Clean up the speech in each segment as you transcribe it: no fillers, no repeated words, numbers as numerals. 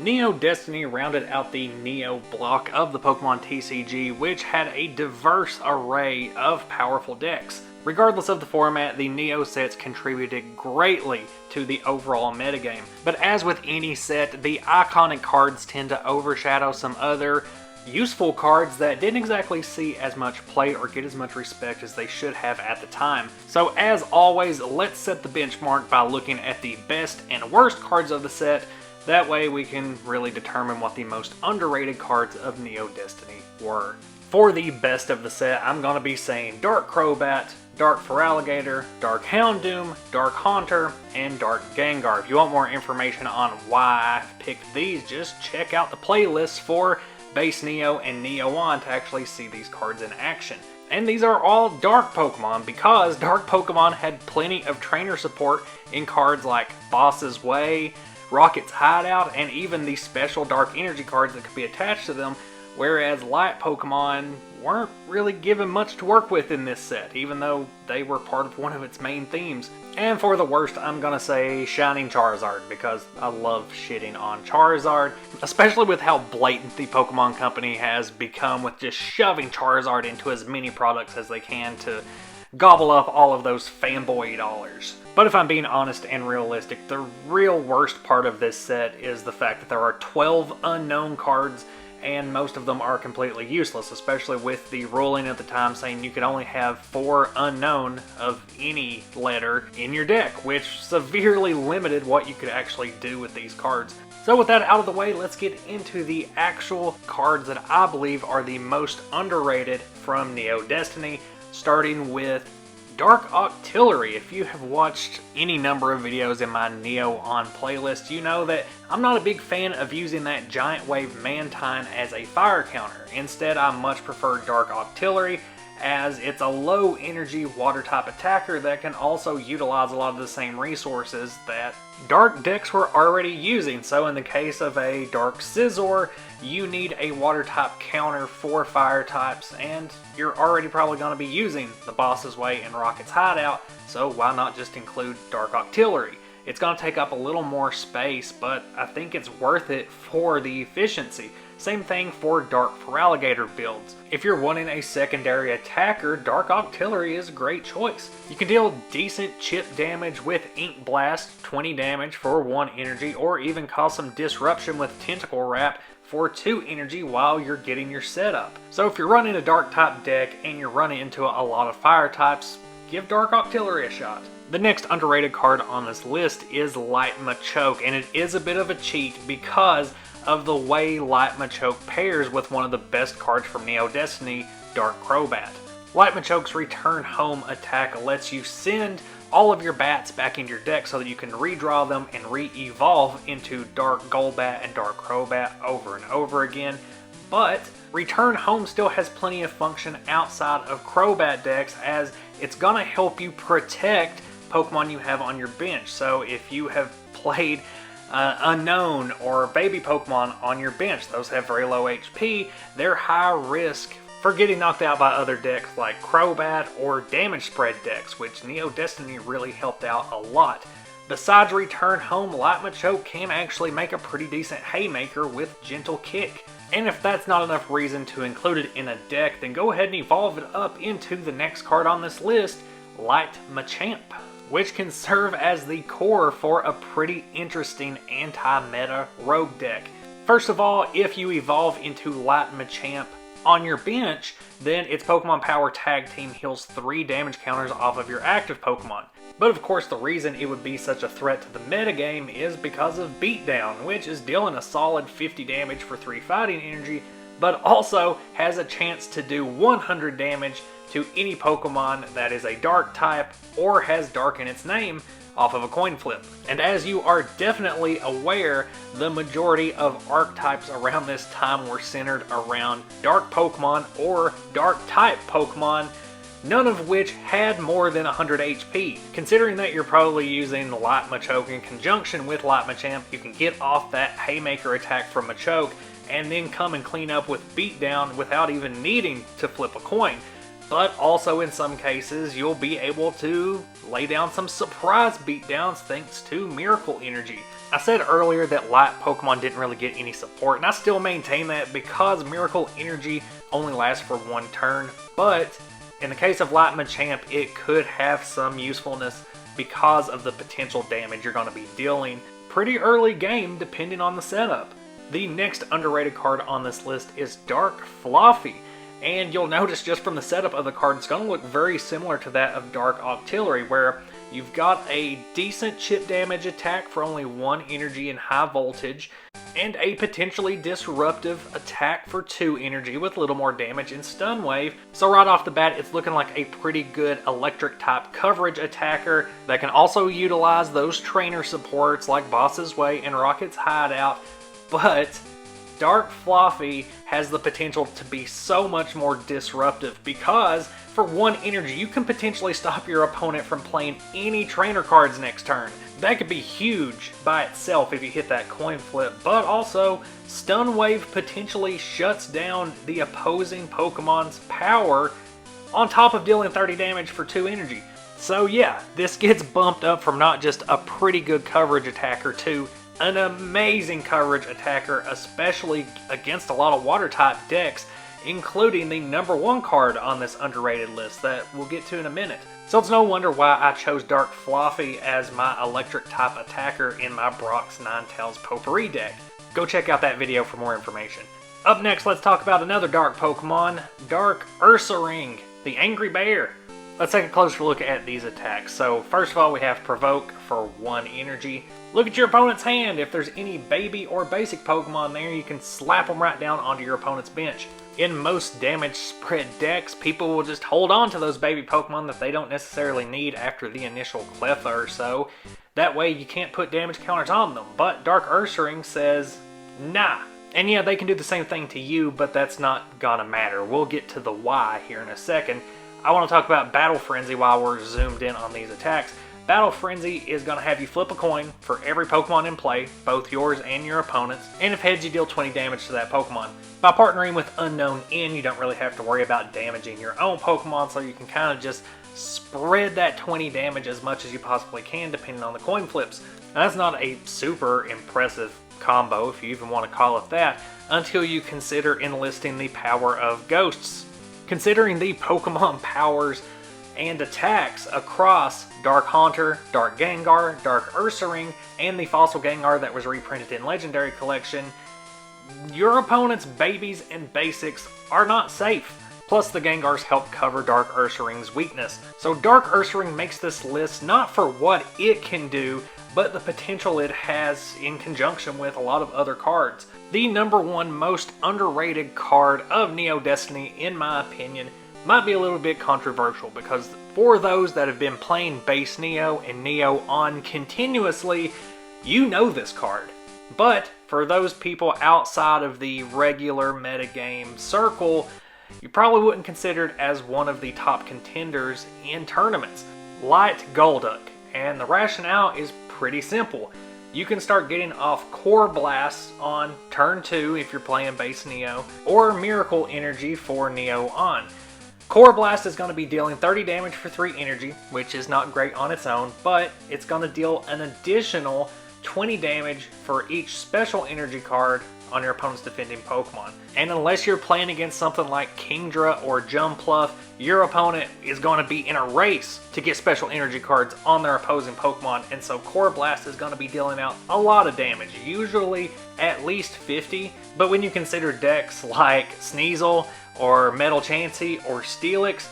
Neo Destiny rounded out the Neo block of the Pokemon TCG, which had a diverse array of powerful decks. Regardless of the format, the Neo sets contributed greatly to the overall metagame. But as with any set, the iconic cards tend to overshadow some other useful cards that didn't exactly see as much play or get as much respect as they should have at the time. So as always, let's set the benchmark by looking at the best and worst cards of the set. That way we can really determine what the most underrated cards of Neo Destiny were. For the best of the set, I'm going to be saying Dark Crowbat, Dark Feraligatr, Dark Houndoom, Dark Haunter, and Dark Gengar. If you want more information on why I picked these, just check out the playlist for Base Neo and Neo On to actually see these cards in action. And these are all Dark Pokemon because Dark Pokemon had plenty of trainer support in cards like Boss's Way, Rocket's Hideout, and even the special Dark Energy cards that could be attached to them, whereas Light Pokemon weren't really given much to work with in this set, even though they were part of one of its main themes. And for the worst, I'm gonna say Shining Charizard, because I love shitting on Charizard, especially with how blatant the Pokemon Company has become with just shoving Charizard into as many products as they can to gobble up all of those fanboy dollars. But if I'm being honest and realistic, the real worst part of this set is the fact that there are 12 unknown cards, and most of them are completely useless, especially with the ruling at the time saying you could only have 4 unknown of any letter in your deck, which severely limited what you could actually do with these cards. So with that out of the way, let's get into the actual cards that I believe are the most underrated from Neo Destiny, starting with Dark Octillery. If you have watched any number of videos in my Neo On playlist, you know that I'm not a big fan of using that Giant Wave Mantine as a fire counter. Instead, I much prefer Dark Octillery, as it's a low energy water type attacker that can also utilize a lot of the same resources that dark decks were already using. So in the case of a Dark Scizor, you need a water type counter for fire types, and you're already probably going to be using the Boss's Way and Rocket's Hideout, so why not just include Dark Octillery? It's going to take up a little more space, but I think it's worth it for the efficiency. Same thing for Dark Feraligatr builds. If you're wanting a secondary attacker, Dark Octillery is a great choice. You can deal decent chip damage with Ink Blast, 20 damage for 1 energy, or even cause some disruption with Tentacle Wrap for 2 energy while you're getting your setup. So if you're running a dark type deck and you're running into a lot of fire types, give Dark Octillery a shot. The next underrated card on this list is Light Machoke, and it is a bit of a cheat because of the way Light Machoke pairs with one of the best cards from Neo Destiny, Dark Crowbat. Light Machoke's Return Home attack lets you send all of your bats back into your deck so that you can redraw them and re-evolve into Dark Golbat and Dark Crowbat over and over again. But Return Home still has plenty of function outside of Crowbat decks, as it's gonna help you protect Pokemon you have on your bench. So if you have played Unknown or Baby Pokemon on your bench, those have very low HP, they're high risk for getting knocked out by other decks like Crowbat or damage spread decks, which Neo Destiny really helped out a lot. Besides Return Home, Light Machoke can actually make a pretty decent haymaker with Gentle Kick. And if that's not enough reason to include it in a deck, then go ahead and evolve it up into the next card on this list, Light Machamp, which can serve as the core for a pretty interesting anti-meta rogue deck. First of all, if you evolve into Light Machamp on your bench, then its Pokemon Power Tag Team heals 3 damage counters off of your active Pokemon. But of course the reason it would be such a threat to the metagame is because of Beatdown, which is dealing a solid 50 damage for 3 fighting energy, but also has a chance to do 100 damage to any Pokemon that is a dark type or has dark in its name off of a coin flip. And as you are definitely aware, the majority of archetypes around this time were centered around dark Pokemon or dark type Pokemon, none of which had more than 100 HP. Considering that you're probably using Light Machoke in conjunction with Light Machamp, you can get off that Haymaker attack from Machoke and then come and clean up with Beatdown without even needing to flip a coin. but also in some cases you'll be able to lay down some surprise beatdowns thanks to Miracle Energy. I said earlier that light Pokemon didn't really get any support, and I still maintain that because Miracle Energy only lasts for one turn, but in the case of light Machamp, it could have some usefulness because of the potential damage you're going to be dealing pretty early game depending on the setup. The next underrated card on this list is Dark Fluffy, and you'll notice just from the setup of the card it's going to look very similar to that of Dark Octillery, where you've got a decent chip damage attack for only 1 energy and high voltage, and a potentially disruptive attack for 2 energy with a little more damage and stun wave. So right off the bat, it's looking like a pretty good electric type coverage attacker that can also utilize those trainer supports like Boss's Way and Rocket's Hideout. But Dark Fluffy has the potential to be so much more disruptive because for 1 energy, you can potentially stop your opponent from playing any trainer cards next turn. That could be huge by itself if you hit that coin flip, but also Stun Wave potentially shuts down the opposing Pokemon's power on top of dealing 30 damage for 2 energy. So yeah, this gets bumped up from not just a pretty good coverage attacker to an amazing coverage attacker, especially against a lot of water type decks, including the #1 card on this underrated list that we'll get to in a minute. So it's no wonder why I chose Dark Fluffy as my electric type attacker in my Brock's Ninetales Potpourri deck. Go check out that video for more information. Up next, let's talk about another dark Pokemon, Dark Ursa, the Angry Bear. Let's take a closer look at these attacks. So first of all, we have Provoke for 1 energy. Look at your opponent's hand. If there's any baby or basic Pokemon there, you can slap them right down onto your opponent's bench. In most damage spread decks, people will just hold on to those baby Pokemon that they don't necessarily need after the initial Cleffa or so. That way you can't put damage counters on them. But Dark Ursaring says, nah. And yeah, they can do the same thing to you, but that's not gonna matter. We'll get to the why here in a second. I want to talk about Battle Frenzy while we're zoomed in on these attacks. Battle Frenzy is going to have you flip a coin for every Pokemon in play, both yours and your opponent's, and if heads you deal 20 damage to that Pokemon. By partnering with Unknown In, you don't really have to worry about damaging your own Pokemon, so you can kind of just spread that 20 damage as much as you possibly can depending on the coin flips. Now, that's not a super impressive combo, if you even want to call it that, until you consider enlisting the power of Ghosts. Considering the Pokemon powers and attacks across Dark Haunter, Dark Gengar, Dark Ursaring, and the Fossil Gengar that was reprinted in Legendary Collection, your opponent's babies and basics are not safe. Plus the Gengars help cover Dark Ursaring's weakness. So Dark Ursaring makes this list not for what it can do, but the potential it has in conjunction with a lot of other cards. The #1 most underrated card of Neo Destiny, in my opinion, might be a little bit controversial because for those that have been playing base Neo and Neo on continuously, you know this card. But for those people outside of the regular metagame circle, you probably wouldn't consider it as one of the top contenders in tournaments. Light Golduck, and the rationale is pretty simple. You can start getting off Core Blast on turn 2 if you're playing base Neo, or Miracle Energy for Neo on. Core Blast is going to be dealing 30 damage for 3 energy, which is not great on its own, but it's going to deal an additional 20 damage for each special energy card on your opponent's defending Pokemon. And unless you're playing against something like Kingdra or Jumpluff, your opponent is going to be in a race to get special energy cards on their opposing Pokemon, and so Core Blast is going to be dealing out a lot of damage, usually at least 50, but when you consider decks like Sneasel or Metal Chansey or Steelix,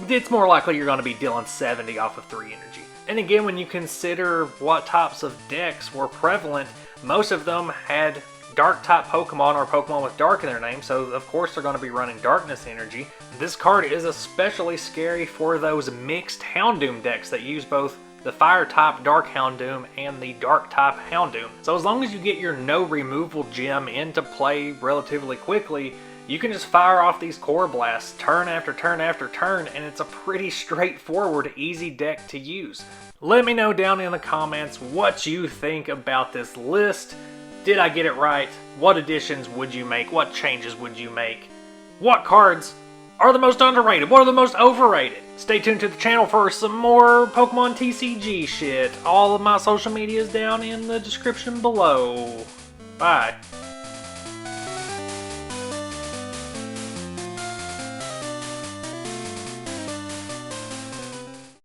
it's more likely you're going to be dealing 70 off of 3 energy. And again, when you consider what types of decks were prevalent, most of them had dark type Pokemon or Pokemon with dark in their name, so of course they're going to be running darkness energy. This card is especially scary for those mixed Houndoom decks that use both the fire type Dark Houndoom and the dark type Houndoom. So as long as you get your no removal gem into play relatively quickly, you can just fire off these Core Blasts turn after turn after turn, and it's a pretty straightforward, easy deck to use. Let me know down in the comments what you think about this list. Did I get it right? What additions would you make? What changes would you make? What cards are the most underrated? What are the most overrated? Stay tuned to the channel for some more Pokemon TCG shit. All of my social media is down in the description below. Bye.